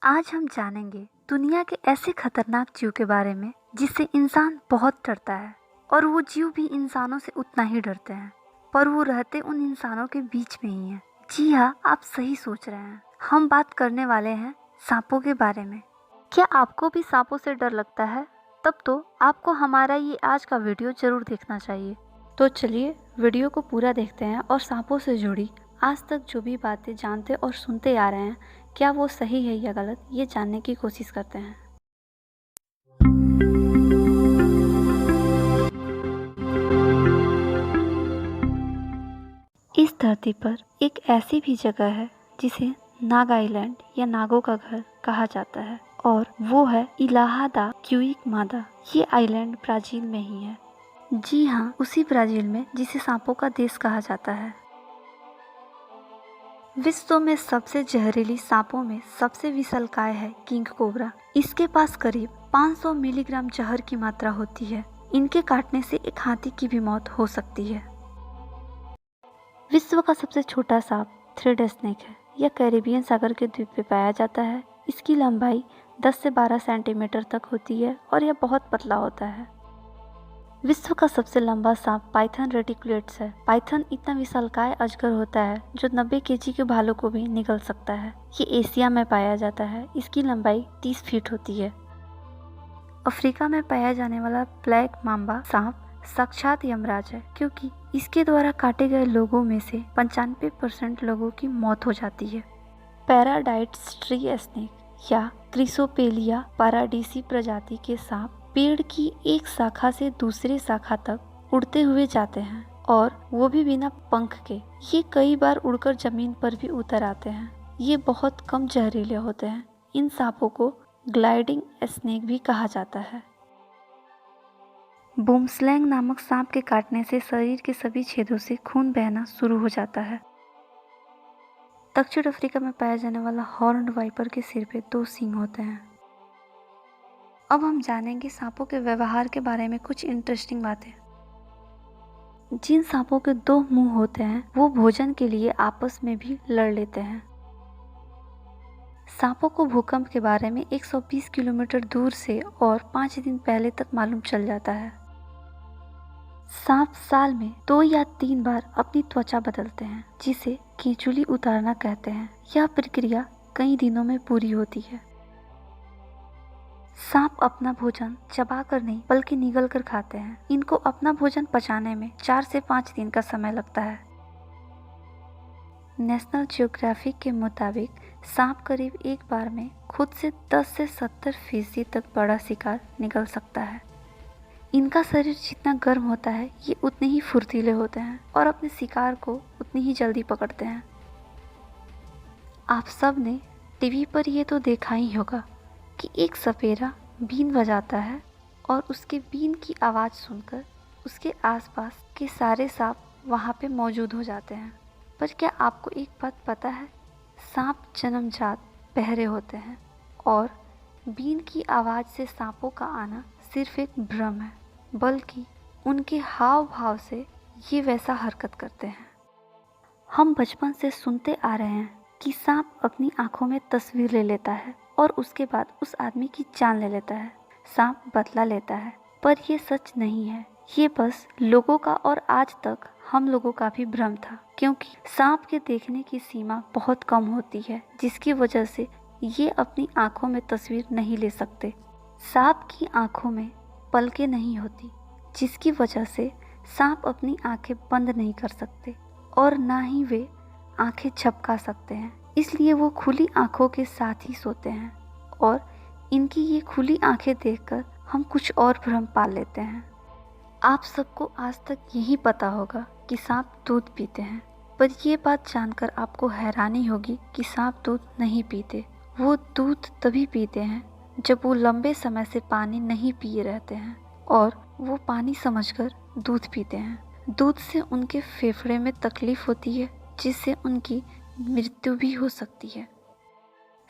आज हम जानेंगे दुनिया के ऐसे खतरनाक जीव के बारे में जिससे इंसान बहुत डरता है और वो जीव भी इंसानों से उतना ही डरते हैं, पर वो रहते उन इंसानों के बीच में ही हैं। जी हाँ, आप सही सोच रहे हैं। हम बात करने वाले हैं सांपों के बारे में। क्या आपको भी सांपों से डर लगता है? तब तो आपको हमारा ये आज का वीडियो जरूर देखना चाहिए। तो चलिए वीडियो को पूरा देखते हैं और सांपों से जुड़ी आज तक जो भी बातें जानते और सुनते आ रहे हैं, क्या वो सही है या गलत, ये जानने की कोशिश करते हैं। इस धरती पर एक ऐसी भी जगह है जिसे नाग आइलैंड या नागों का घर कहा जाता है और वो है इलाहा दा क्यूइकमादा। ये आइलैंड ब्राजील में ही है। जी हाँ, उसी ब्राजील में जिसे सांपों का देश कहा जाता है। विश्व में सबसे जहरीली सांपों में सबसे विशालकाय है किंग कोबरा। इसके पास करीब 500 मिलीग्राम जहर की मात्रा होती है। इनके काटने से एक हाथी की भी मौत हो सकती है। विश्व का सबसे छोटा सांप थ्रेड स्नेक है। यह कैरिबियन सागर के द्वीप पे पाया जाता है। इसकी लंबाई 10 से 12 सेंटीमीटर तक होती है और यह बहुत पतला होता है। विश्व का सबसे लंबा सांप पाइथन रेटिकुलेट्स है। पाइथन इतना विशालकाय अजगर होता है जो 90 केजी के भालू को भी निगल सकता है। ये एशिया में पाया जाता है। इसकी लंबाई 30 फीट होती है। अफ्रीका में पाया जाने वाला ब्लैक माम्बा सांप साक्षात यमराज है, क्योंकि इसके द्वारा काटे गए लोगों में से 95% लोगों की मौत हो जाती है। पैराडाइट्स ट्री स्नेक या क्रिसोपेलिया पाराडीसी प्रजाति के सांप पेड़ की एक शाखा से दूसरे शाखा तक उड़ते हुए जाते हैं और वो भी बिना पंख के। ये कई बार उड़कर जमीन पर भी उतर आते हैं। ये बहुत कम जहरीले होते हैं। इन सांपों को ग्लाइडिंग स्नेक भी कहा जाता है। बूमस्लैंग नामक सांप के काटने से शरीर के सभी छेदों से खून बहना शुरू हो जाता है। दक्षिण अफ्रीका में पाया जाने वाला हॉर्न्ड वाइपर के सिर पे 2 सींग होते हैं। अब हम जानेंगे सांपों के व्यवहार के बारे में कुछ इंटरेस्टिंग बातें। जिन सांपों के 2 मुंह होते हैं वो भोजन के लिए आपस में भी लड़ लेते हैं। सांपों को भूकंप के बारे में 120 किलोमीटर दूर से और 5 दिन पहले तक मालूम चल जाता है। सांप साल में 2 या 3 बार अपनी त्वचा बदलते हैं, जिसे केंचुली उतारना कहते हैं। यह प्रक्रिया कई दिनों में पूरी होती है। सांप अपना भोजन चबाकर नहीं बल्कि निगल कर खाते हैं। इनको अपना भोजन पचाने में 4 से 5 दिन का समय लगता है। नेशनल ज्योग्राफिक के मुताबिक सांप करीब एक बार में खुद से 10 से 70% तक बड़ा शिकार निगल सकता है। इनका शरीर जितना गर्म होता है ये उतने ही फुर्तीले होते हैं और अपने शिकार को उतनी ही जल्दी पकड़ते हैं। आप सब ने टीवी पर ये तो देखा ही होगा कि एक सपेरा बीन बजाता है और उसके बीन की आवाज़ सुनकर उसके आसपास के सारे सांप वहाँ पे मौजूद हो जाते हैं। पर क्या आपको एक बात पता है? सांप जन्मजात बहरे होते हैं और बीन की आवाज़ से सांपों का आना सिर्फ एक भ्रम है, बल्कि उनके हाव भाव से ये वैसा हरकत करते हैं। हम बचपन से सुनते आ रहे हैं कि सांप अपनी आंखों में तस्वीर ले लेता है और उसके बाद उस आदमी की जान ले लेता है। सांप बदला लेता है, पर यह सच नहीं है। ये बस लोगों का और आज तक हम लोगों का भी भ्रम था, क्योंकि सांप के देखने की सीमा बहुत कम होती है, जिसकी वजह से ये अपनी आंखों में तस्वीर नहीं ले सकते। सांप की आंखों में पलकें नहीं होती, जिसकी वजह से सांप अपनी आंखें बंद नहीं कर सकते और ना ही वे आंखें झपका सकते हैं। इसलिए वो खुली आंखों के साथ ही सोते हैं और इनकी ये खुली आंखें देखकर हम कुछ और भ्रम पाल लेते हैं। आप सबको आज तक यही पता होगा कि सांप दूध पीते हैं, पर ये बात जानकर आपको हैरानी होगी कि सांप दूध नहीं पीते। वो दूध तभी पीते हैं जब वो लंबे समय से पानी नहीं पिए रहते हैं और वो पानी समझकर दूध पीते हैं। दूध से उनके फेफड़े में तकलीफ होती है, जिससे उनकी मृत्यु भी हो सकती है।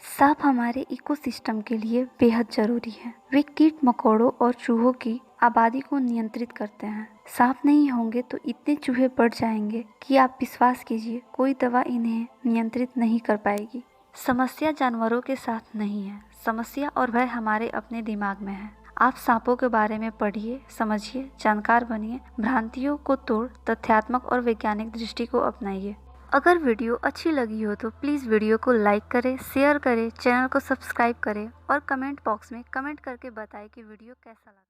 सांप हमारे इकोसिस्टम के लिए बेहद जरूरी है। वे कीट मकोड़ों और चूहों की आबादी को नियंत्रित करते हैं। सांप नहीं होंगे तो इतने चूहे बढ़ जाएंगे कि आप विश्वास कीजिए कोई दवा इन्हें नियंत्रित नहीं कर पाएगी। समस्या जानवरों के साथ नहीं है, समस्या और भय हमारे अपने दिमाग में है। आप सांपों के बारे में पढ़िए, समझिए, जानकार बनिए, भ्रांतियों को तोड़ तथ्यात्मक और वैज्ञानिक दृष्टि को अपनाइए। अगर वीडियो अच्छी लगी हो तो प्लीज़ वीडियो को लाइक करें, शेयर करें, चैनल को सब्सक्राइब करें और कमेंट बॉक्स में कमेंट करके बताएं कि वीडियो कैसा लगा।